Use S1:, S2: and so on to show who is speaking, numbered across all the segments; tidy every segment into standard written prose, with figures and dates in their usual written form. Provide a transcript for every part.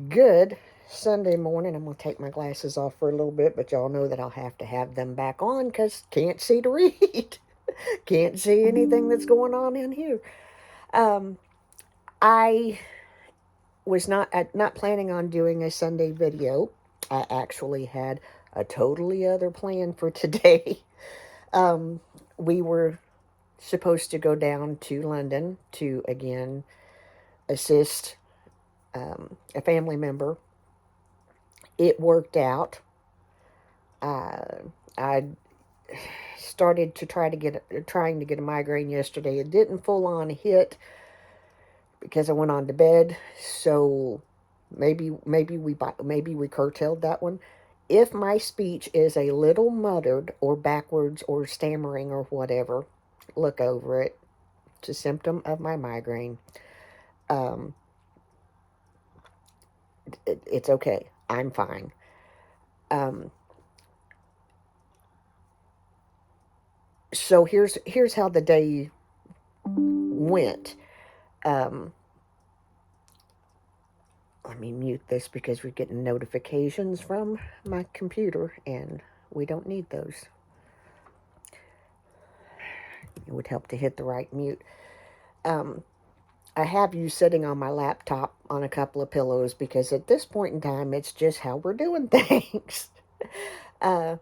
S1: Good Sunday morning. I'm going to take my glasses off for a little bit, but y'all know that I'll have to have them back on because can't see to read. Can't see anything that's going on in here. Um, I was not planning on doing a Sunday video. I actually had a totally other plan for today. Um, we were supposed to go down to London to again assist a family member. It worked out. I started to trying to get a migraine yesterday. It didn't full on hit because I went on to bed. So maybe we curtailed that one. If my speech is a little muttered or backwards or stammering or whatever, look over it. It's a symptom of my migraine. Um, it's okay. I'm fine. Um, so here's how the day went. Um, Let me mute this because we're getting notifications from my computer and we don't need those. It would help to hit the right mute. Um, I have you sitting on my laptop on a couple of pillows because at this point in time, it's just how we're doing things. uh,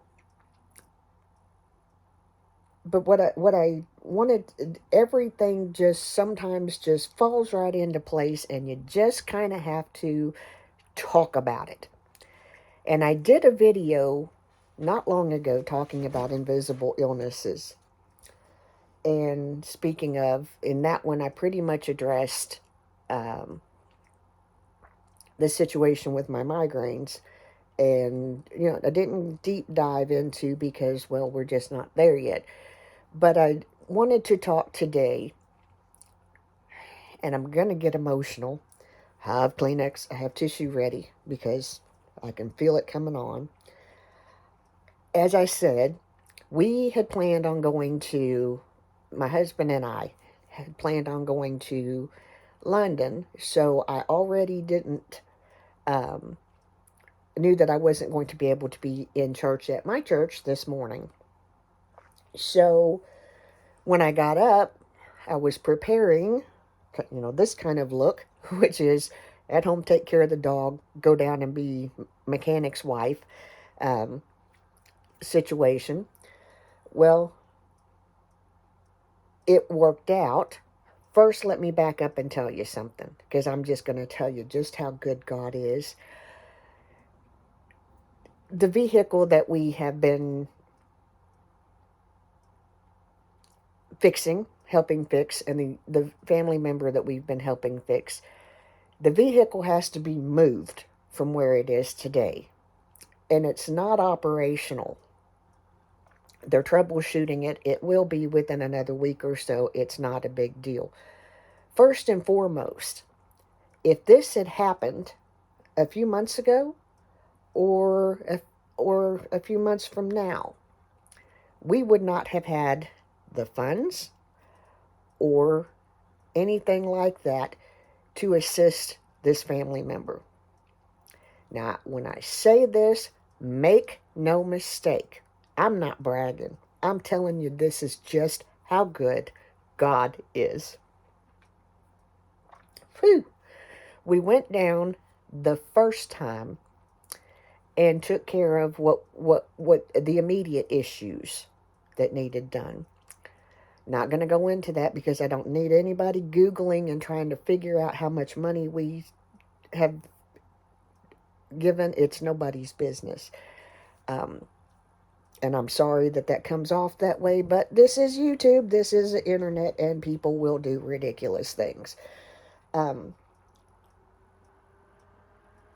S1: but what I wanted, everything just sometimes just falls right into place, and you just kind of have to talk about it. And I did a video not long ago talking about invisible illnesses. And speaking of, in that one, I pretty much addressed um, the situation with my migraines. And, I didn't deep dive into because, well, we're just not there yet. But I wanted to talk today, and I'm going to get emotional. I have Kleenex, I have tissue ready because I can feel it coming on. As I said, we had planned on going to, my husband and I had planned on going to London, so I already didn't, um, knew that I wasn't going to be able to be in church at my church this morning. So when I got up, I was preparing, this kind of look, which is at home, take care of the dog, go down and be mechanic's wife um, situation. Well, it worked out. First, let me back up and tell you something, because I'm just going to tell you just how good God is. The vehicle that we have been fixing, helping fix, and the family member that we've been helping fix, the vehicle has to be moved from where it is today. And it's not operational. They're troubleshooting it. It will be within another week or so. It's not a big deal. First and foremost, if this had happened a few months ago or a few months from now, we would not have had the funds or anything like that to assist this family member. Now, when I say this, make no mistake, I'm not bragging. I'm telling you, this is just how good God is. Whew. We went down the first time and took care of what the immediate issues that needed done. Not going to go into that because I don't need anybody Googling and trying to figure out how much money we have given. It's nobody's business. Um, and I'm sorry that that comes off that way, but this is YouTube, this is the internet, and people will do ridiculous things. Um,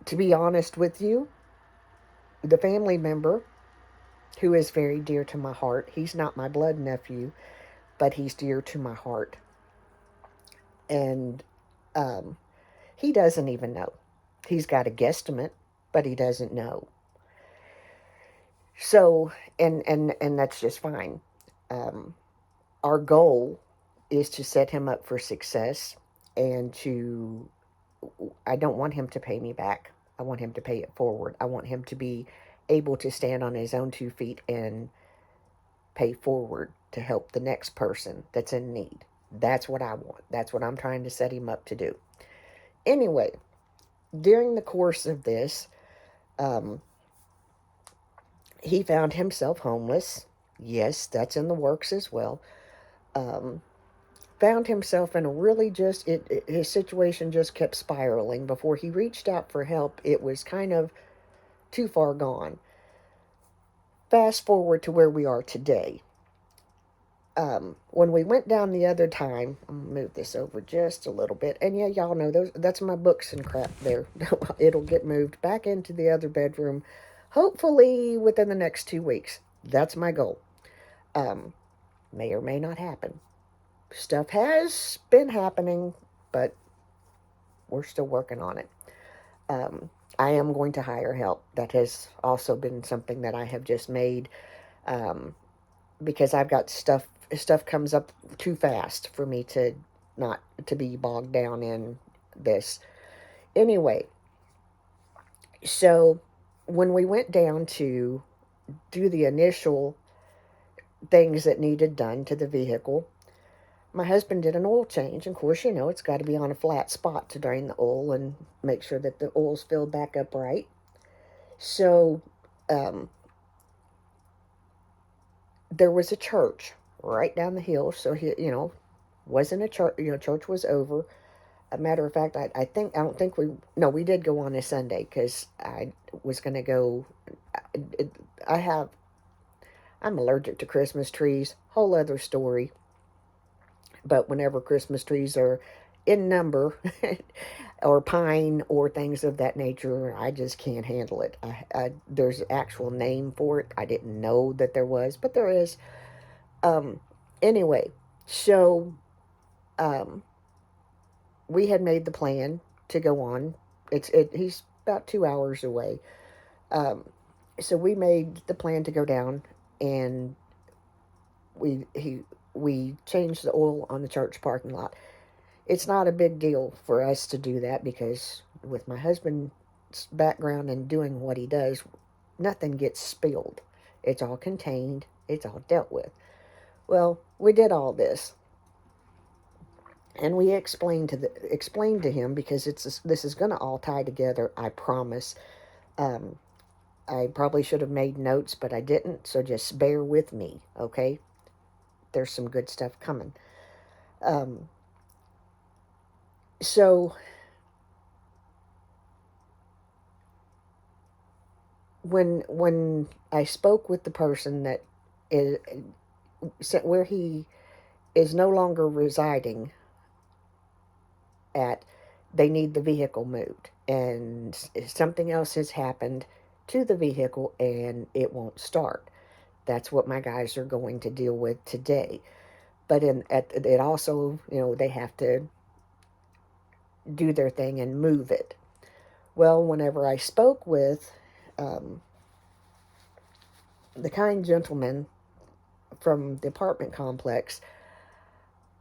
S1: to be honest with you, the family member who is very dear to my heart, he's not my blood nephew, but he's dear to my heart. And um, he doesn't even know. He's got a guesstimate, but he doesn't know. So, and that's just fine. Um, our goal is to set him up for success and to I don't want him to pay me back. I want him to pay it forward. I want him to be able to stand on his own 2 feet and pay forward to help the next person that's in need. That's what I want. That's what I'm trying to set him up to do. Anyway, during the course of this, um, he found himself homeless. Yes, that's in the works as well. Um, Found himself in a really his situation just kept spiraling. Before he reached out for help, it was kind of too far gone. Fast forward to where we are today. When we went down the other time, I'm gonna move this over just a little bit, and yeah, y'all know that's my books and crap there. It'll get moved back into the other bedroom, hopefully within the next 2 weeks. That's my goal. Um, may or may not happen. Stuff has been happening, but we're still working on it. Um, I am going to hire help. That has also been something that I have just made, um, because I've got stuff comes up too fast for me to not to be bogged down in this. Anyway, so when we went down to do the initial things that needed done to the vehicle, my husband did an oil change. Of course, it's got to be on a flat spot to drain the oil and make sure that the oil's filled back up right. So, um, there was a church right down the hill. So wasn't a church. Church was over. A matter of fact, I don't think we did go on a Sunday because I was going to go. I have, I'm allergic to Christmas trees. Whole other story. But whenever Christmas trees are in number, or pine or things of that nature, I just can't handle it. There's an actual name for it. I didn't know that there was, but there is. Um, anyway, so um, we had made the plan to go on. He's about 2 hours away. Um, so we made the plan to go down, and we he we changed the oil on the church parking lot. It's not a big deal for us to do that because with my husband's background and doing what he does, nothing gets spilled. It's all contained. It's all dealt with. Well, we did all this, and we explained to him, because this is going to all tie together. I promise. Um, I probably should have made notes, but I didn't. So just bear with me, okay? There's some good stuff coming. Um, so when I spoke with the person that is where he is no longer residing at, they need the vehicle moved, and something else has happened to the vehicle and it won't start. That's what my guys are going to deal with today. But it also, they have to do their thing and move it. Well, whenever I spoke with um, the kind gentleman from the apartment complex,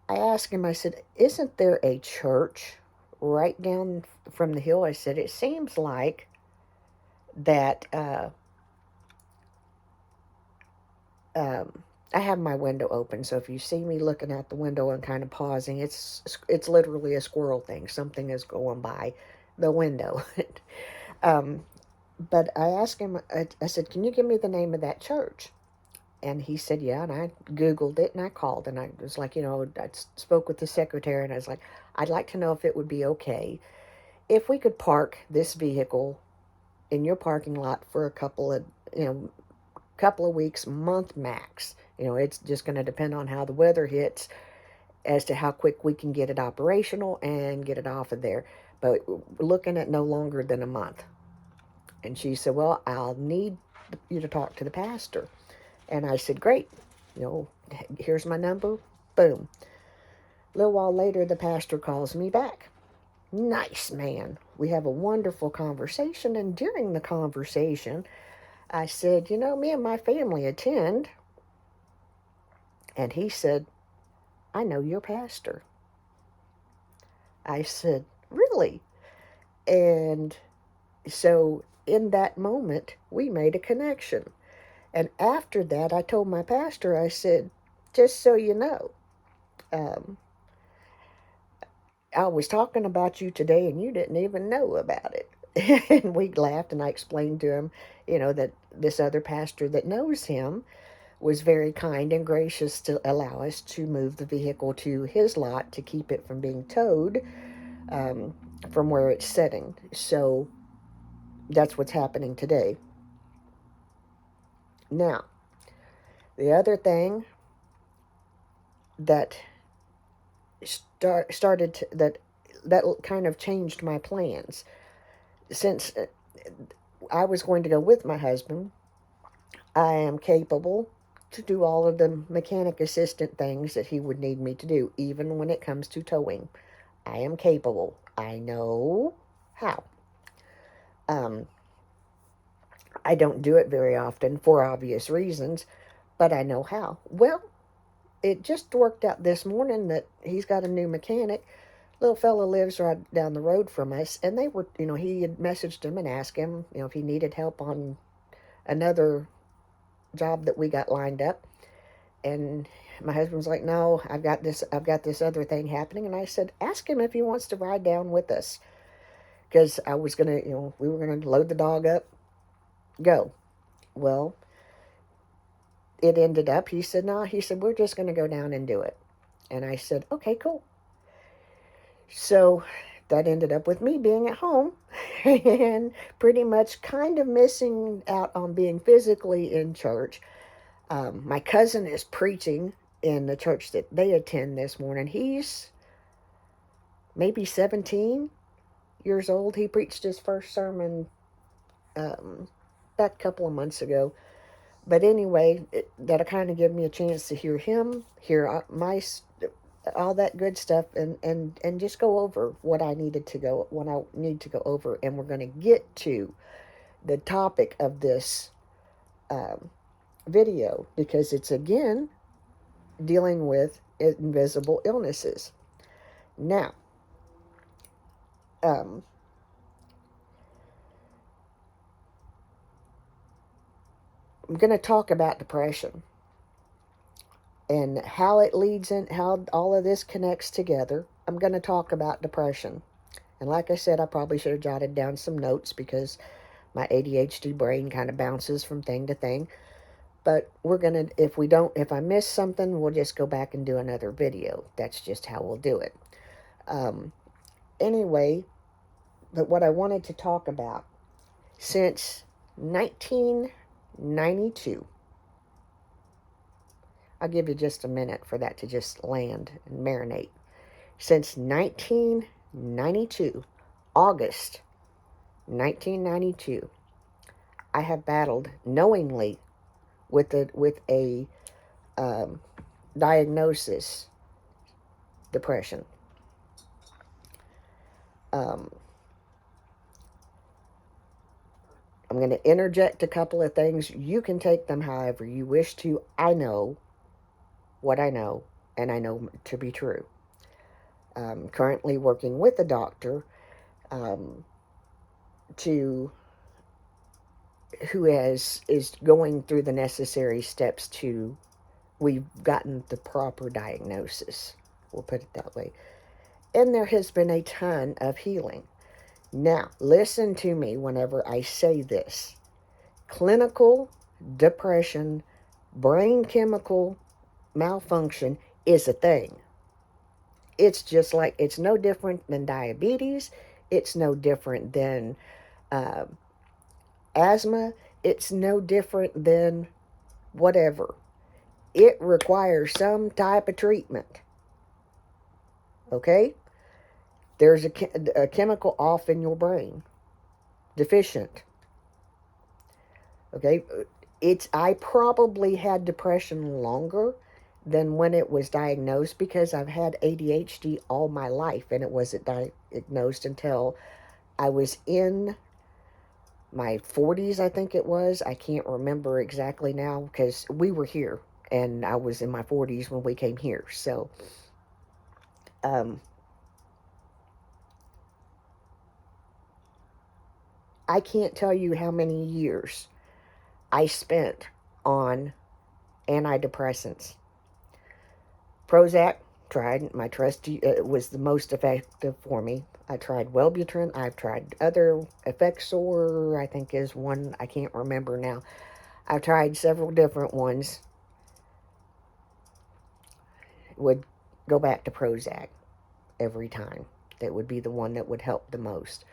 S1: I asked him, I said, isn't there a church right down from the hill? I said, it seems like that um, I have my window open, so if you see me looking out the window and kind of pausing, it's literally a squirrel thing. Something is going by the window. um, but I asked him, I said, can you give me the name of that church? And he said, yeah, and I Googled it, and I called, and I was like, I spoke with the secretary, and I was like, I'd like to know if it would be okay if we could park this vehicle in your parking lot for a couple of weeks, month max. It's just going to depend on how the weather hits as to how quick we can get it operational and get it off of there. But we're looking at no longer than a month. And she said, well, I'll need you to talk to the pastor. And I said, great. Here's my number. Boom. A little while later, the pastor calls me back. Nice man. We have a wonderful conversation. And during the conversation, I said, me and my family attend. And he said, I know your pastor. I said, really? And so in that moment, we made a connection. And after that, I told my pastor, I said, just so you know, um, I was talking about you today and you didn't even know about it. And we laughed, and I explained to him, that this other pastor that knows him was very kind and gracious to allow us to move the vehicle to his lot to keep it from being towed um, from where it's sitting. So that's what's happening today. Now, the other thing that started that kind of changed my plans. Since I was going to go with my husband, I am capable to do all of the mechanic assistant things that he would need me to do, even when it comes to towing. I am capable. I know how. Um, I don't do it very often for obvious reasons, but I know how. Well, it just worked out this morning that he's got a new mechanic. Little fella lives right down the road from us, and they were, he had messaged him and asked him, if he needed help on another job that we got lined up. And my husband's like, no, I've got this other thing happening. And I said, ask him if he wants to ride down with us, because I was gonna, we were gonna load the dog up, go. Well, it ended up, he said, no, he said, we're just gonna go down and do it. And I said, okay, cool. So that ended up with me being at home and pretty much kind of missing out on being physically in church. My cousin is preaching in the church that they attend this morning. He's maybe 17 years old. He preached his first sermon back a couple of months ago. But anyway, that'll kind of give me a chance to hear him, hear my all that good stuff, and just go over what I need to go over. And we're going to get to the topic of this um, video, because it's again dealing with invisible illnesses. Now, um, I'm going to talk about depression and how it leads in, how all of this connects together. I'm going to talk about depression. And like I said, I probably should have jotted down some notes, because my ADHD brain kind of bounces from thing to thing. But we're going to, if I miss something, we'll just go back and do another video. That's just how we'll do it. Um, anyway, but what I wanted to talk about, since 1992, I'll give you just a minute for that to just land and marinate. Since 1992, August 1992, I have battled knowingly with a um, diagnosis, depression. Um, I'm going to interject a couple of things. You can take them however you wish to. I know what I know, and I know to be true. Currently working with a doctor um, to who is going through the necessary steps to we've gotten the proper diagnosis. We'll put it that way. And there has been a ton of healing. Now, listen to me whenever I say this. Clinical depression, brain chemical malfunction is a thing. It's just like, it's no different than diabetes. It's no different than uh, asthma. It's no different than whatever. It requires some type of treatment. Okay? There's a chemical off in your brain, deficient. Okay? I probably had depression longer than when it was diagnosed, because I've had ADHD all my life, and it wasn't diagnosed until I was in my 40s, I think it was. I can't remember exactly now, because we were here, and I was in my 40s when we came here. So, um, I can't tell you how many years I spent on antidepressants. Prozac, tried. My trusty was the most effective for me. I tried Wellbutrin. I've tried other Effexor, I think is one. I can't remember now. I've tried several different ones. Would go back to Prozac every time. That would be the one that would help the most.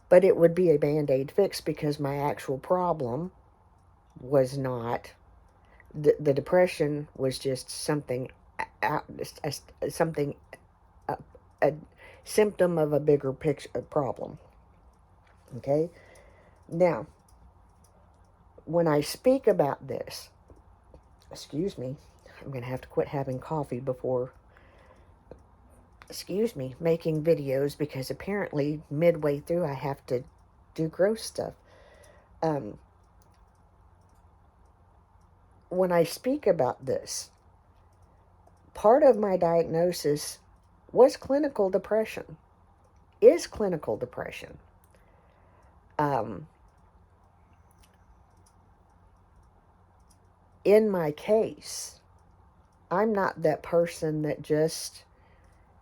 S1: But it would be a band-aid fix because my actual problem was not the depression was just something out, something a symptom of a bigger picture problem. Okay? Now, when I speak about this, excuse me, I'm going to have to quit having coffee before, making videos because apparently midway through I have to do gross stuff. Um, when I speak about this, part of my diagnosis was clinical depression, is clinical depression. In my case, I'm not that person that just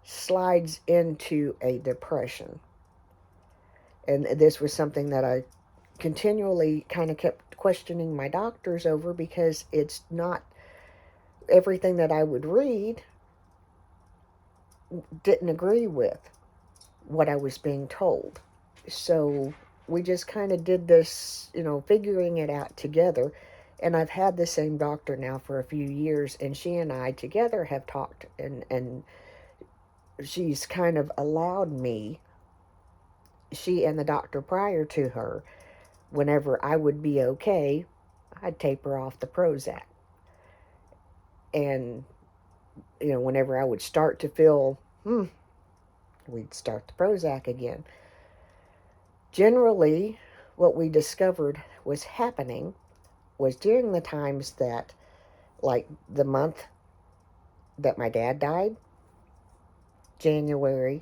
S1: slides into a depression. And this was something that I continually kind of kept questioning my doctors over because it's not everything that I would read didn't agree with what I was being told. So we just kind of did this, figuring it out together. And I've had the same doctor now for a few years, and she and I together have talked, and she's kind of allowed me, she and the doctor prior to her, whenever I would be okay, I'd taper off the Prozac. And, whenever I would start to feel, we'd start the Prozac again. Generally, what we discovered was happening was during the times that, like the month that my dad died, January,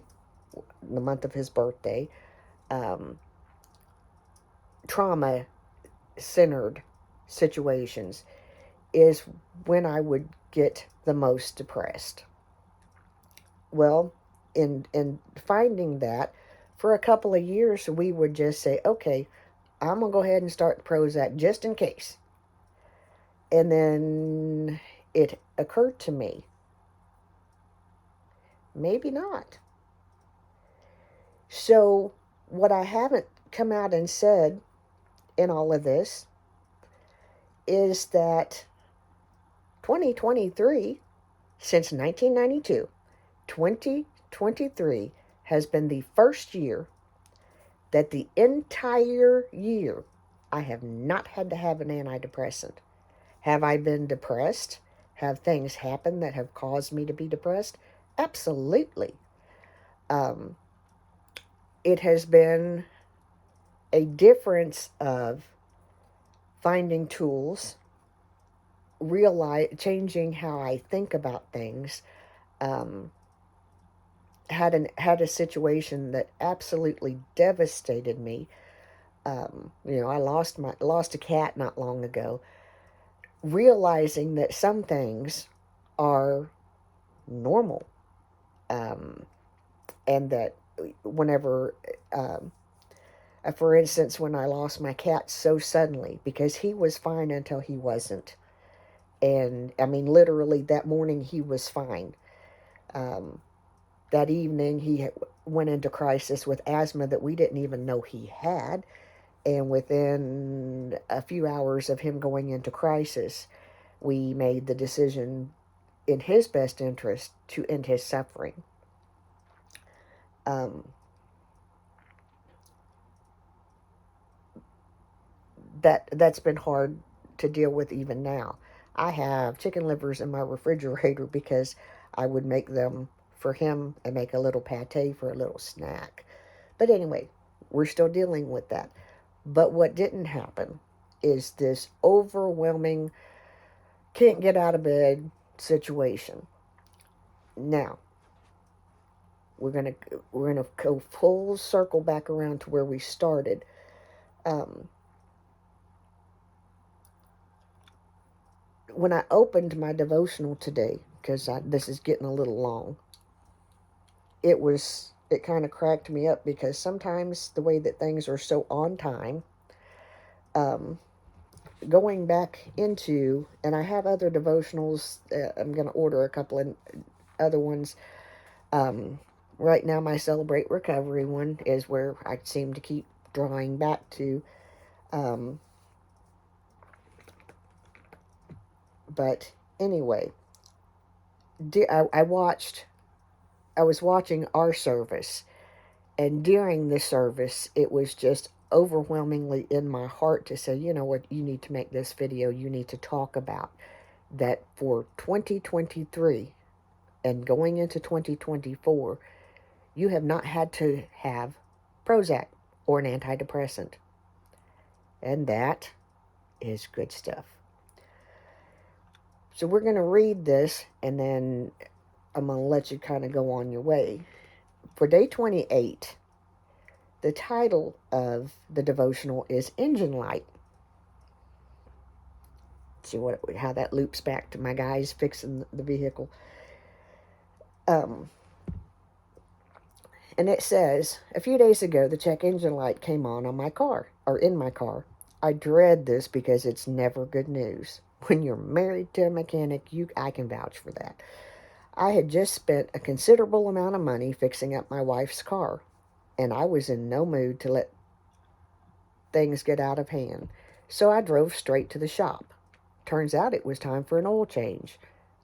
S1: the month of his birthday, trauma-centered situations is when I would get the most depressed. Well, in finding that, for a couple of years, we would just say, okay, I'm going to go ahead and start the Prozac just in case. And then it occurred to me, maybe not. So what I haven't come out and said in all of this is that 2023, since 1992, 2023 has been the first year that the entire year I have not had to have an antidepressant. Have I been depressed? Have things happened that have caused me to be depressed? Absolutely. It has been a difference of finding tools, changing how I think about things. Had a situation that absolutely devastated me. I lost a cat not long ago. Realizing that some things are normal, and that whenever, for instance, when I lost my cat so suddenly, because he was fine until he wasn't, and I mean literally that morning he was fine. That evening he went into crisis with asthma that we didn't even know he had. And within a few hours of him going into crisis, we made the decision in his best interest to end his suffering. That's been hard to deal with even now. I have chicken livers in my refrigerator because I would make them for him and make a little pate for a little snack. But anyway, we're still dealing with that. But what didn't happen is this overwhelming can't get out of bed situation. Now, we're gonna go full circle back around to where we started. Um, when I opened my devotional today, because this is getting a little long, it kind of cracked me up because sometimes the way that things are so on time, um, going back into, and I have other devotionals, I'm going to order a couple of other ones. Um, right now, my Celebrate Recovery one is where I seem to keep drawing back to. Um, but anyway, I was watching our service, and during the service, it was just overwhelmingly in my heart to say, you know what, you need to make this video, you need to talk about that for 2023 and going into 2024, you have not had to have Prozac or an antidepressant. And that is good stuff. So we're going to read this, and then I'm going to let you kind of go on your way. For day 28, the title of the devotional is Engine Light. See how that loops back to my guys fixing the vehicle. And it says, a few days ago, the check engine light came on my car, or in my car. I dread this because it's never good news. When you're married to a mechanic, I can vouch for that. I had just spent a considerable amount of money fixing up my wife's car, and I was in no mood to let things get out of hand. So I drove straight to the shop. Turns out it was time for an oil change.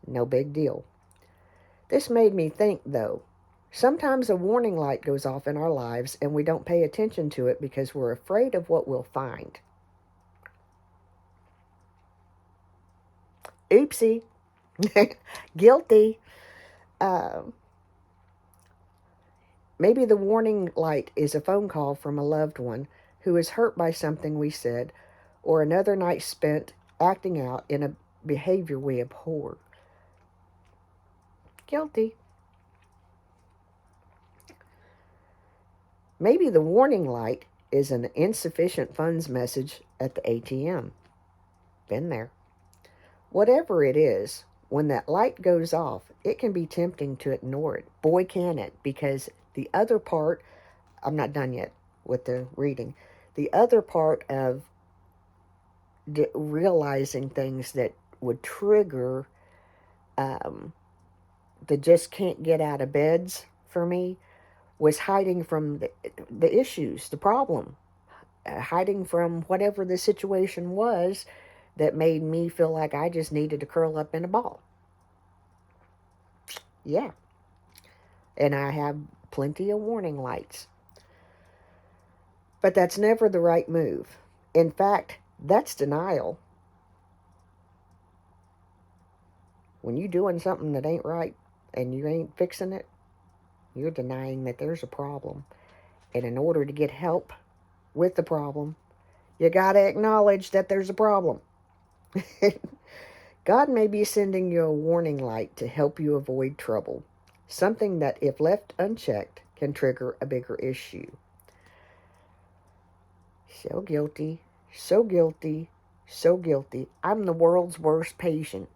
S1: No big deal. This made me think, though. Sometimes a warning light goes off in our lives and we don't pay attention to it because we're afraid of what we'll find. Oopsie. Guilty. Maybe the warning light is a phone call from a loved one who is hurt by something we said, or another night spent acting out in a behavior we abhor. Guilty. Maybe the warning light is an insufficient funds message at the ATM. Been there. Whatever it is, when that light goes off, it can be tempting to ignore it. Boy, can it, because the other part, I'm not done yet with the reading, the other part of realizing things that would trigger the just can't get out of beds for me was hiding from the issues, the problem, hiding from whatever the situation was that made me feel like I just needed to curl up in a ball. Yeah. And I have plenty of warning lights. But that's never the right move. In fact, that's denial. When you're doing something that ain't right and you ain't fixing it, you're denying that there's a problem. And in order to get help with the problem, you got to acknowledge that there's a problem. God may be sending you a warning light to help you avoid trouble, something that, if left unchecked, can trigger a bigger issue. So guilty, so guilty, so guilty. I'm the world's worst patient.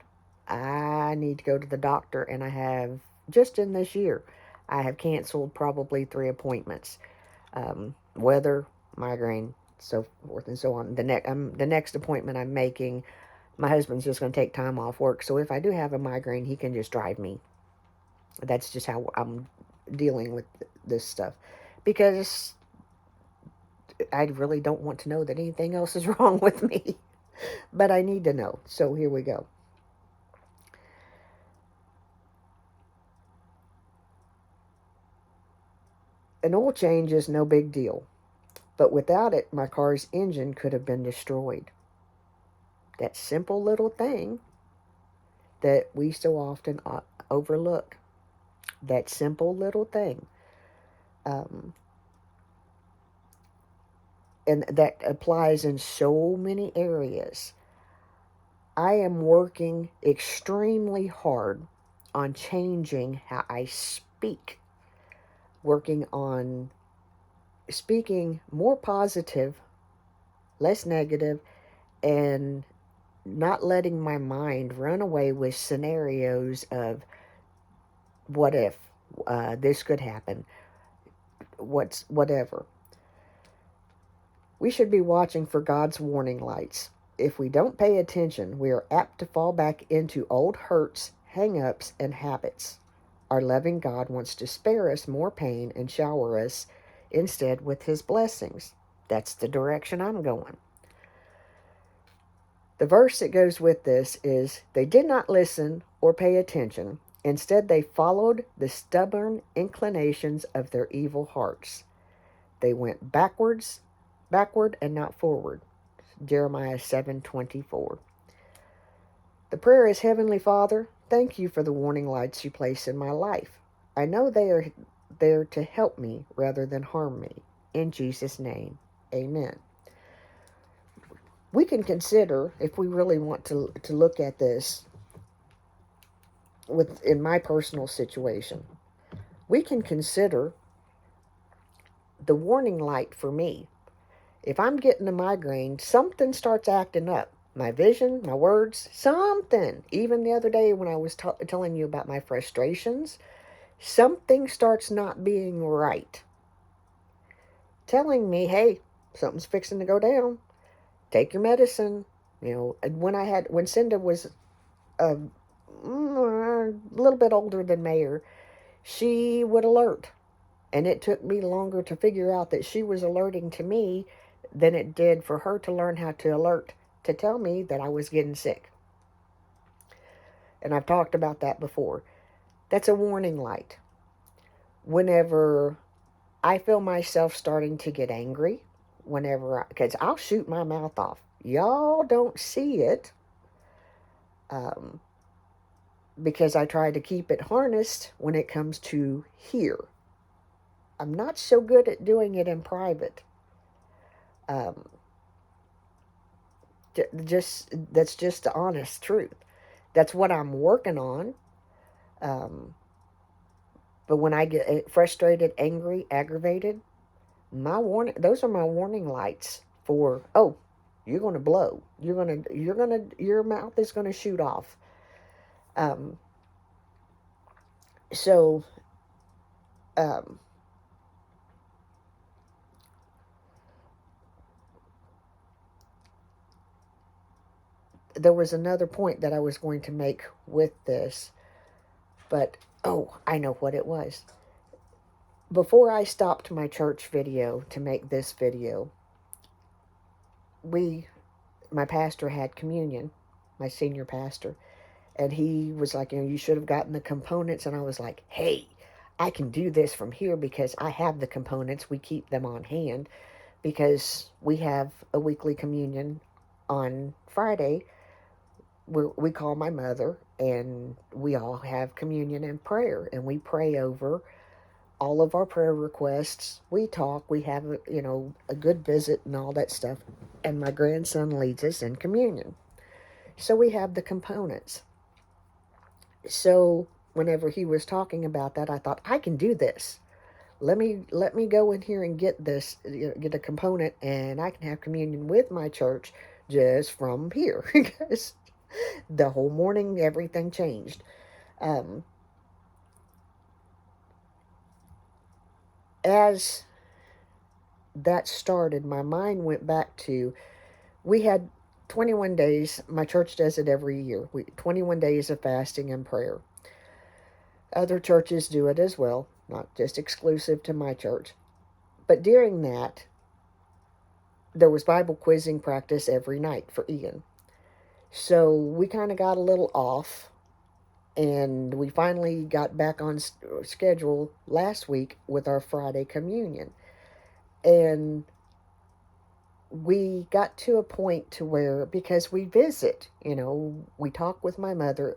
S1: I need to go to the doctor, and I have, just in this year, I have canceled probably 3 appointments. Weather, migraine, so forth and so on. The next appointment I'm making, my husband's just going to take time off work. So if I do have a migraine, he can just drive me. That's just how I'm dealing with this stuff. Because I really don't want to know that anything else is wrong with me. But I need to know. So here we go. An oil change is no big deal. But without it, my car's engine could have been destroyed. That simple little thing that we so often overlook. That simple little thing. And that applies in so many areas. I am working extremely hard on changing how I speak. Working on speaking more positive less negative, and not letting my mind run away with scenarios of what if this could happen, whatever. We should be watching for God's warning lights. If we don't pay attention, we are apt to fall back into old hurts, hang-ups, and habits. Our loving God wants to spare us more pain and shower us instead with his blessings. That's the direction I'm going. The verse that goes with this is, they did not listen or pay attention. Instead, they followed the stubborn inclinations of their evil hearts. They went backward and not forward. Jeremiah 7:24. The prayer is, Heavenly Father, thank you for the warning lights you place in my life. I know they are there to help me rather than harm me. In Jesus' name, amen. We can consider, if we really want to look at this in my personal situation, we can consider the warning light for me. If I'm getting a migraine, something starts acting up. My vision, my words, something. Even the other day when I was telling you about my frustrations, something starts not being right. Telling me, hey, something's fixing to go down. Take your medicine. When Cinda was a little bit older than Mayor, she would alert. And it took me longer to figure out that she was alerting to me than it did for her to learn how to alert to tell me that I was getting sick. And I've talked about that before. That's a warning light. Whenever I feel myself starting to get angry, because I'll shoot my mouth off. Y'all don't see it because I try to keep it harnessed when it comes to here. I'm not so good at doing it in private. That's just the honest truth. That's what I'm working on. But when I get frustrated, angry, aggravated, those are my warning lights for, oh, you're going to blow. Your mouth is going to shoot off. So, there was another point that I was going to make with this, but, I know what it was. Before I stopped my church video to make this video, my pastor had communion, my senior pastor, and he was like, you should have gotten the components, and I was like, hey, I can do this from here because I have the components. We keep them on hand because we have a weekly communion on Friday where we call my mother, and we all have communion and prayer, and we pray over all of our prayer requests. We talk, we have a good visit and all that stuff, and my grandson leads us in communion. So we have the components. So whenever he was talking about that, I thought, I can do this. Let me go in here and get this, get a component, and I can have communion with my church just from here. Because the whole morning, everything changed. As that started, my mind went back to, we had 21 days. My church does it every year. 21 days of fasting and prayer. Other churches do it as well, not just exclusive to my church. But during that, there was Bible quizzing practice every night for Ian. So we kind of got a little off, and we finally got back on schedule last week with our Friday communion. And we got to a point to where, because we visit, we talk with my mother.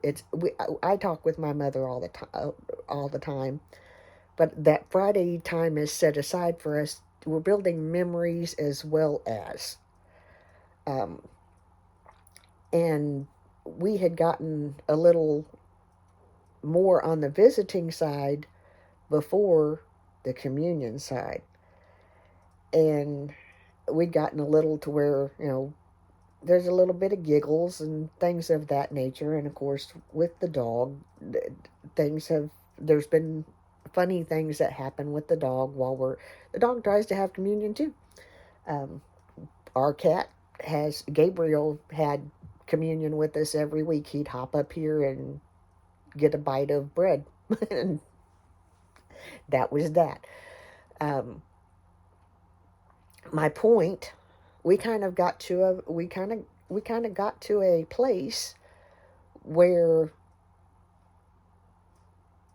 S1: I talk with my mother all the time, but that Friday time is set aside for us. We're building memories as well as, and we had gotten a little more on the visiting side before the communion side, and we'd gotten a little to where, there's a little bit of giggles and things of that nature. And of course, with the dog, things have, there's been funny things that happen with the dog the dog tries to have communion too. Um, our cat Gabriel had communion with us every week. He'd hop up here and get a bite of bread. And that was that. Um, my point, we kind of got to a place where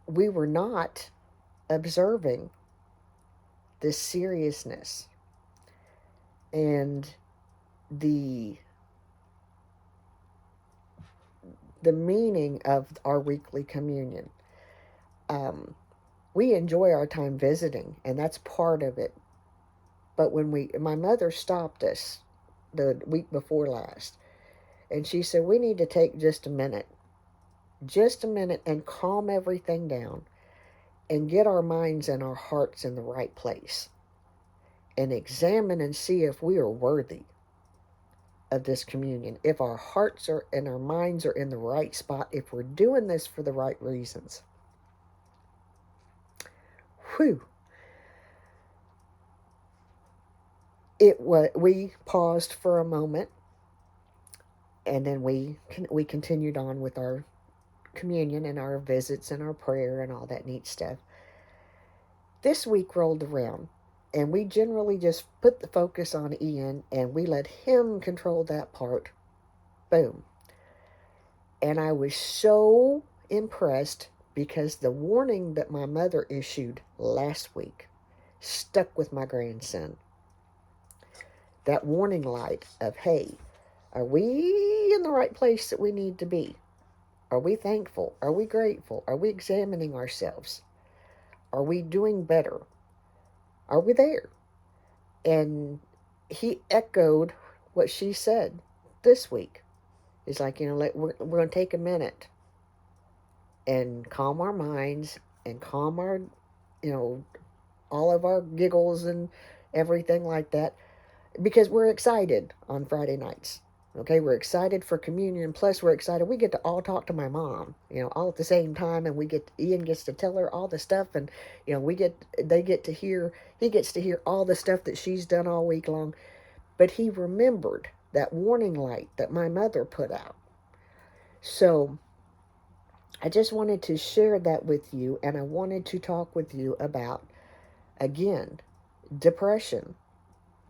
S1: we were not observing the seriousness and the meaning of our weekly communion. Um, we enjoy our time visiting, and that's part of it. But my mother stopped us the week before last, and she said, we need to take just a minute and calm everything down and get our minds and our hearts in the right place and examine and see if we are worthy of this communion, if our hearts are and our minds are in the right spot, if we're doing this for the right reasons. Whew. We paused for a moment, and then we continued on with our communion and our visits and our prayer and all that neat stuff. This week rolled around, and we generally just put the focus on Ian, and we let him control that part. Boom. And I was so impressed because the warning that my mother issued last week stuck with my grandson. That warning light of, hey, are we in the right place that we need to be? Are we thankful? Are we grateful? Are we examining ourselves? Are we doing better? Are we there? And he echoed what she said this week. He's like, we're going to take a minute and calm our minds and calm our, all of our giggles and everything like that, because we're excited on Friday nights. Okay, we're excited for communion. Plus, we're excited. We get to all talk to my mom, all at the same time, and Ian gets to tell her all the stuff, and he gets to hear all the stuff that she's done all week long. But he remembered that warning light that my mother put out. So I just wanted to share that with you, and I wanted to talk with you about, again, depression,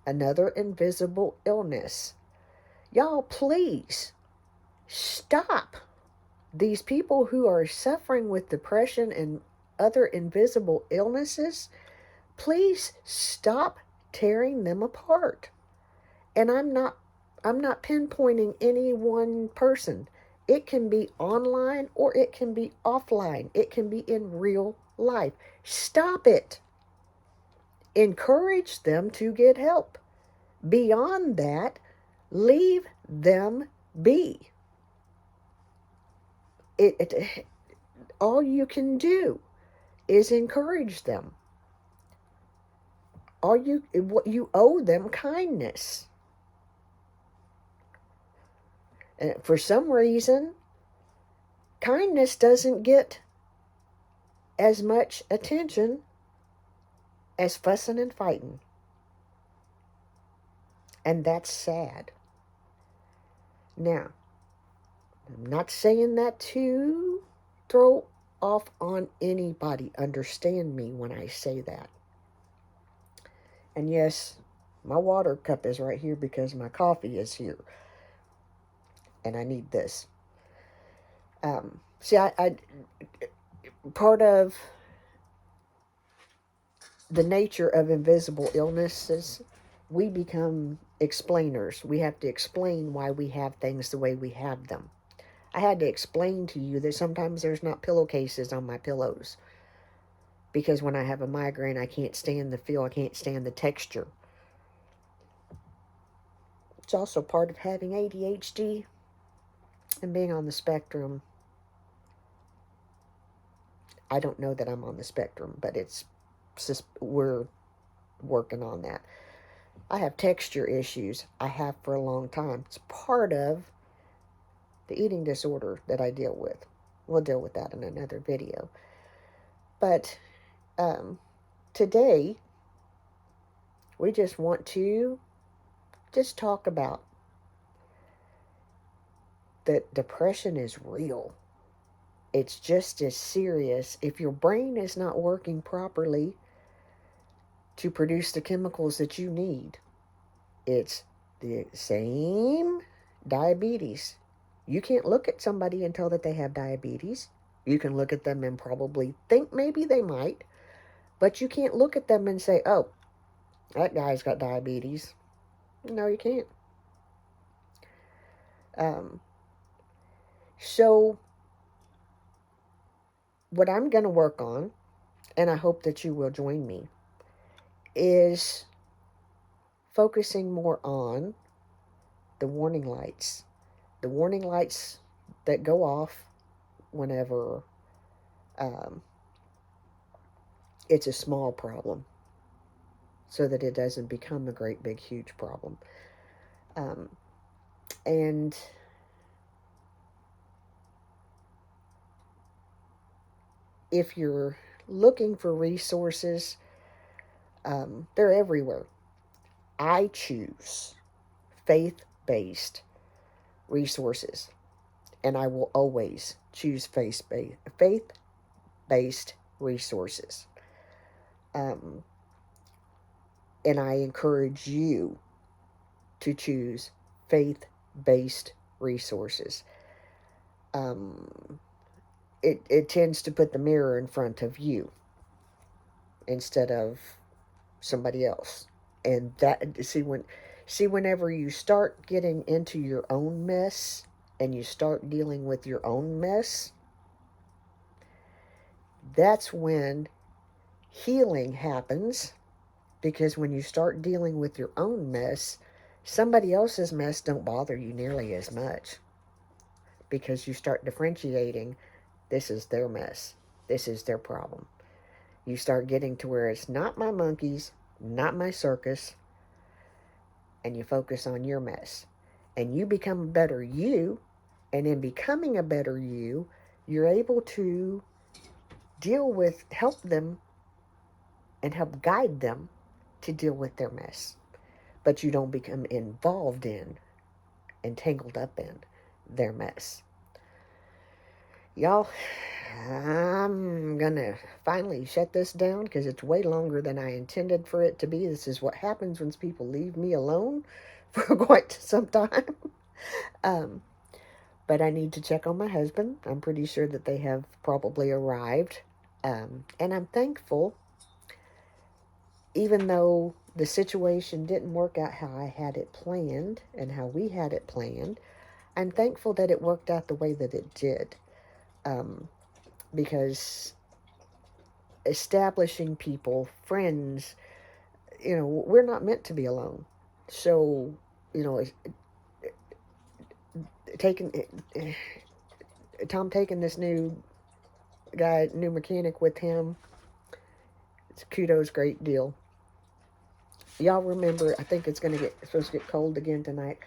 S1: another invisible illness. Y'all, please stop. These people who are suffering with depression and other invisible illnesses, please stop tearing them apart. And I'm not pinpointing any one person. It can be online or it can be offline. It can be in real life. Stop it. Encourage them to get help. Beyond that, leave them be. All you can do is encourage them. What you owe them kindness. And for some reason, kindness doesn't get as much attention as fussing and fighting. And that's sad. Now, I'm not saying that to throw off on anybody. Understand me when I say that. And yes, my water cup is right here because my coffee is here. And I need this. Part of the nature of invisible illnesses, we become explainers. We have to explain why we have things the way we have them. I had to explain to you that sometimes there's not pillowcases on my pillows. Because when I have a migraine, I can't stand the feel, I can't stand the texture. It's also part of having ADHD and being on the spectrum. I don't know that I'm on the spectrum, but we're working on that. I have texture issues. I have for a long time. It's part of the eating disorder that I deal with. We'll deal with that in another video. But today, we just want to just talk about that depression is real. It's just as serious. If your brain is not working properly to produce the chemicals that you need, it's the same diabetes. You can't look at somebody and tell that they have diabetes. You can look at them and probably think maybe they might, but you can't look at them and say, oh, that guy's got diabetes. No, you can't. So what I'm going to work on, and I hope that you will join me, is focusing more on the warning lights. The warning lights that go off whenever it's a small problem, so that it doesn't become a great big huge problem. And if you're looking for resources, they're everywhere. I choose faith-based resources, and I will always choose faith-based resources. And I encourage you to choose faith-based resources. It tends to put the mirror in front of you instead of somebody else. And that, whenever you start getting into your own mess and you start dealing with your own mess, that's when healing happens. Because when you start dealing with your own mess, somebody else's mess don't bother you nearly as much, because you start differentiating, this is their mess, this is their problem. You start getting to where it's not my monkeys, not my circus, and you focus on your mess. And you become a better you, and in becoming a better you, you're able to help them and help guide them to deal with their mess. But you don't become involved in and tangled up in their mess. Y'all, I'm gonna finally shut this down because it's way longer than I intended for it to be. This is what happens when people leave me alone for quite some time. But I need to check on my husband. I'm pretty sure that they have probably arrived. And I'm thankful, even though the situation didn't work out how I had it planned and how we had it planned, I'm thankful that it worked out the way that it did. Because establishing people, friends, we're not meant to be alone. So, Tom taking this new mechanic with him, it's kudos, great deal. Y'all remember, I think it's supposed to get cold again tonight.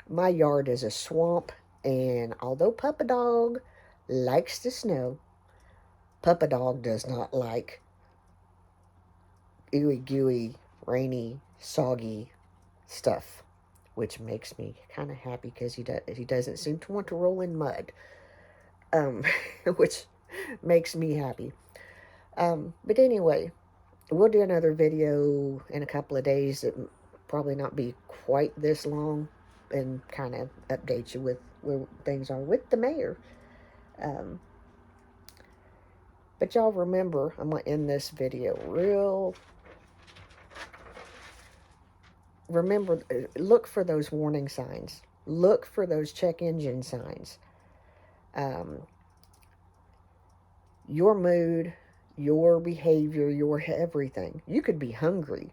S1: My yard is a swamp, and although Papa Dog likes the snow, Papa Dog does not like ooey gooey, rainy, soggy stuff, which makes me kind of happy because he doesn't seem to want to roll in mud, which makes me happy. But anyway, we'll do another video in a couple of days. It probably not be quite this long, and kind of update you with where things are with the mayor. But y'all remember, I'm going to end this video remember, look for those warning signs. Look for those check engine signs. Your mood, your behavior, your everything. You could be hungry,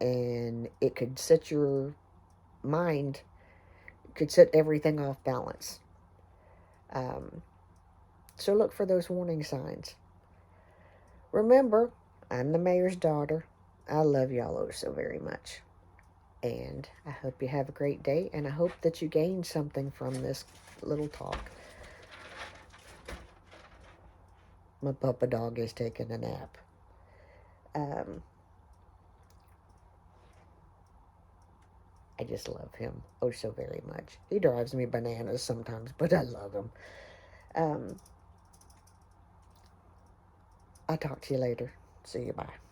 S1: and it could set your mind, could set everything off balance. So look for those warning signs. Remember, I'm the mayor's daughter. I love y'all oh so very much. And I hope you have a great day, and I hope that you gain something from this little talk. My puppa dog is taking a nap. Um, I just love him oh so very much. He drives me bananas sometimes, but I love him. Um, I'll talk to you later. See you. Bye.